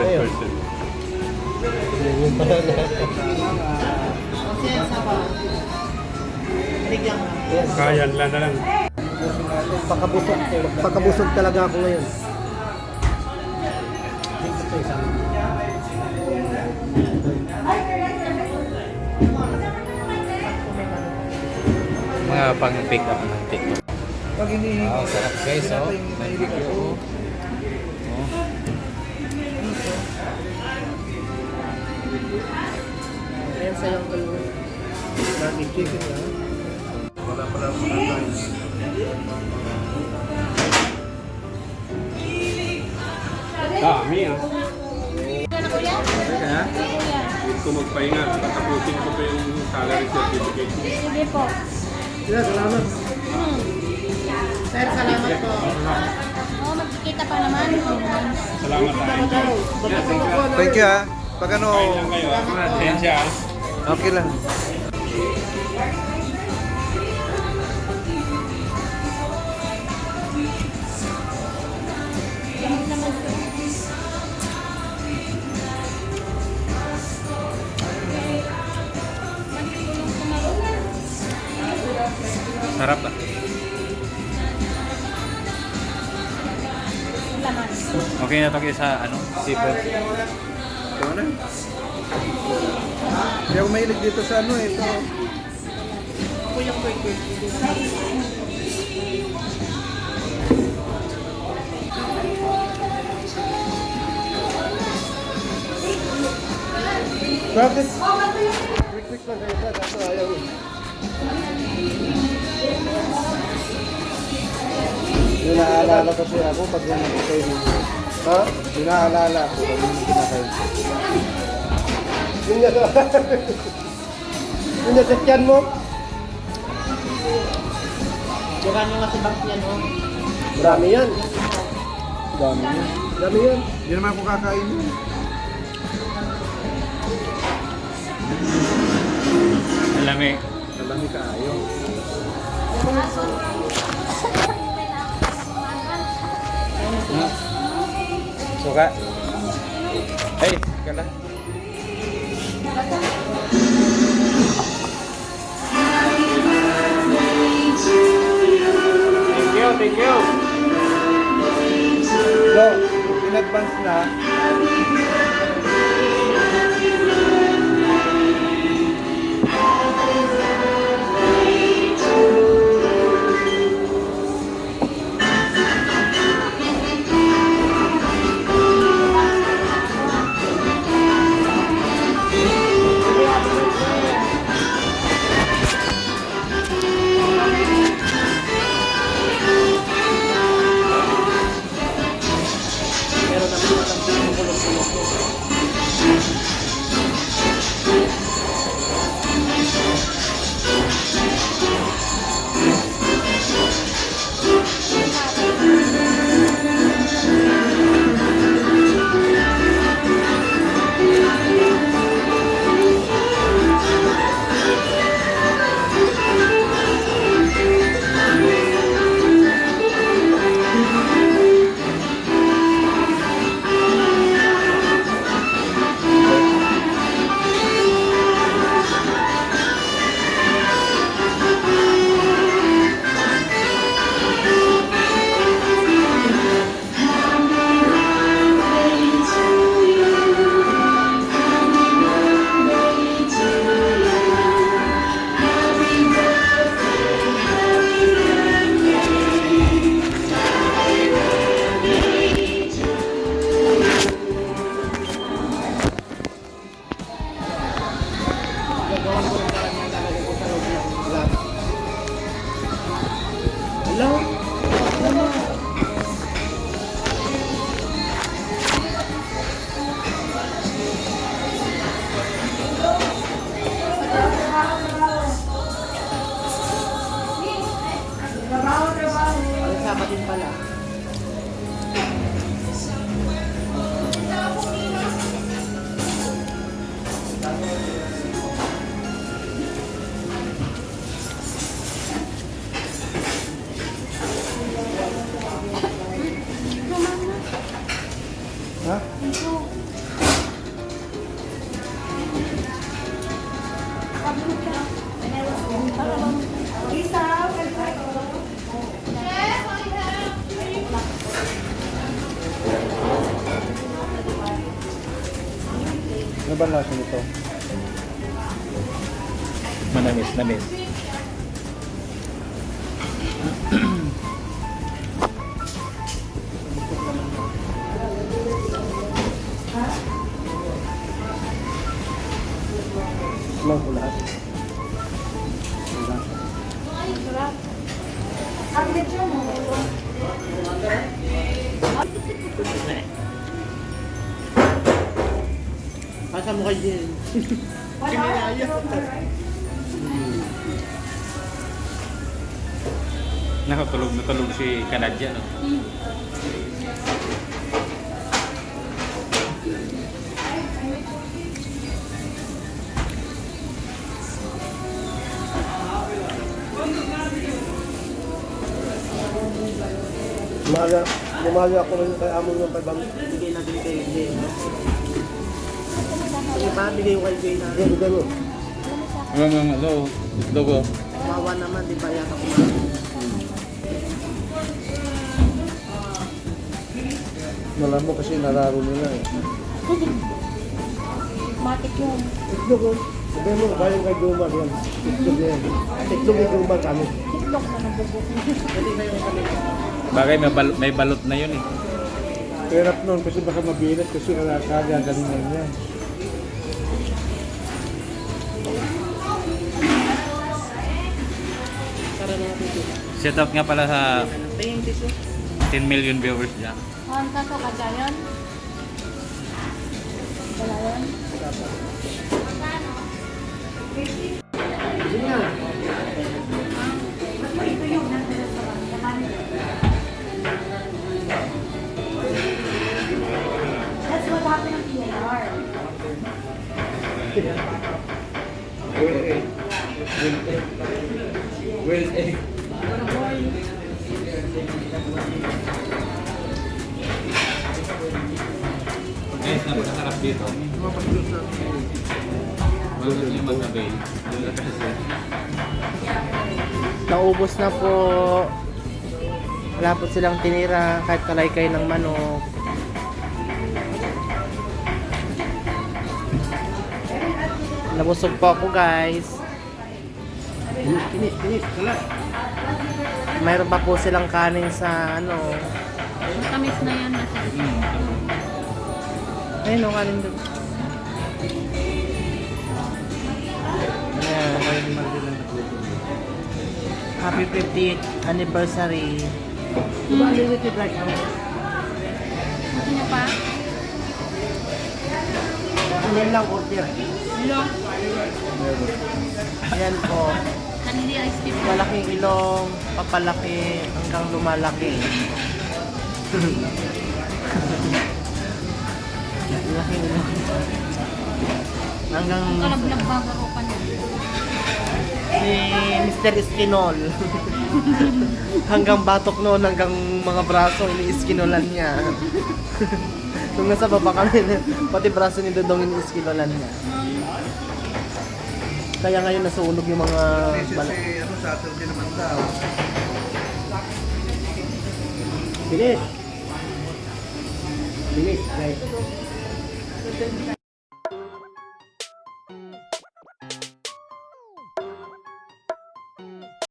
100%. Yung pala na. Kaya na lang. Pakabusog talaga ako ngayon. Mga pang-pick up ng TikTok. Pag hinihingi, Sarap guys, oh. Thank you. ayan sa'yo ang kalungan. Bakit chicken na? Wala pala ako nakain. Dami ah. Ha? Hindi ko magpahinga. Tatapusin ko pa yung salary certificate. Sige po. Yeah, salamat. Sir, salamat po. Oo, magkikita pa naman. Salamat tayo. Thank you ha. Pag ano, Kain lang kayo ah. Pasensya ah. okay lang. Sarap ah. Laman. Okay na to kayo sa ano, seafood. Ito na. Hindi ako mahilig dito sa ano eh. Ito. Bakit? Quick lang kayo sa kaso ayaw eh. Yung naaalala kasi ako pag yung nakikain mo. Ha? Yung naaalala ako pag yung kinakain ko. Yung nasasyan mo? Diyan yung masibang yan, oh. Marami yan. Dami yan. Dami yan. Hindi naman ako kakain yun. Alamig. Malami ka ayaw. Suka. Hey, ka na. Thank you. So, in advance na. Kasama din pala. Ha? Ano ba lasa nito? Manamis, namis. Lang ko lahat. Pasa mo kay Jen. Kinilaya. Nakatulog na tulog si Kanadya, no? Lumaga ako rin kay Amon ng 500. Bigay natin kay Jen. Sige pa, bigay ko kay Jen na. Hindi, bigyan mo. Hello, itlog ko. Kawawa naman, di ba yata kumain? Malam mo kasi nararo nila eh. Matik yun. Itlog oh. Sabihin mo, galing kay Duma yan. Itlog yan. Itlog ni Duma kami. Tiklok na nabubok. Pwede ba yung kami? Bagay, may balot na yun eh. Hirap nun kasi baka mabilat kasi kagagaling na niya. Para natin dito. Set out nga pala sa Tingin tissue. 10 million viewers dyan. Ang kaso ka dyan? Wala yun? Sige nga. That's what happened on PNR. Guys, napakasarap dito. Bago niyo mag-avail. Naubos na po. Wala po silang tinira kahit kalaykay ng manok. Nabusog po ako guys. Kinis, kalat. Mayroon pa po silang kanin sa ano. Matamis na yan. Ayun o, kanin doon. Ayan. Happy 50th anniversary. Unlimited right now. Sino pa? Ano lang order? Ilong. Ayan po. Kanili ice cream. Malaking ilong, papalaki hanggang lumalaki. Malaking ilong. Hanggang Kalablag baga ko pa niya. si Mr. Eskinol. Hanggang batok noon, hanggang mga braso, ini-iskinolan niya. Nung nasa baba kami, pati braso ni Dodong ini-iskinolan niya. Kaya ngayon nasunog yung mga balat. Ano sa atin din naman daw. Bilis! Bilis, guys.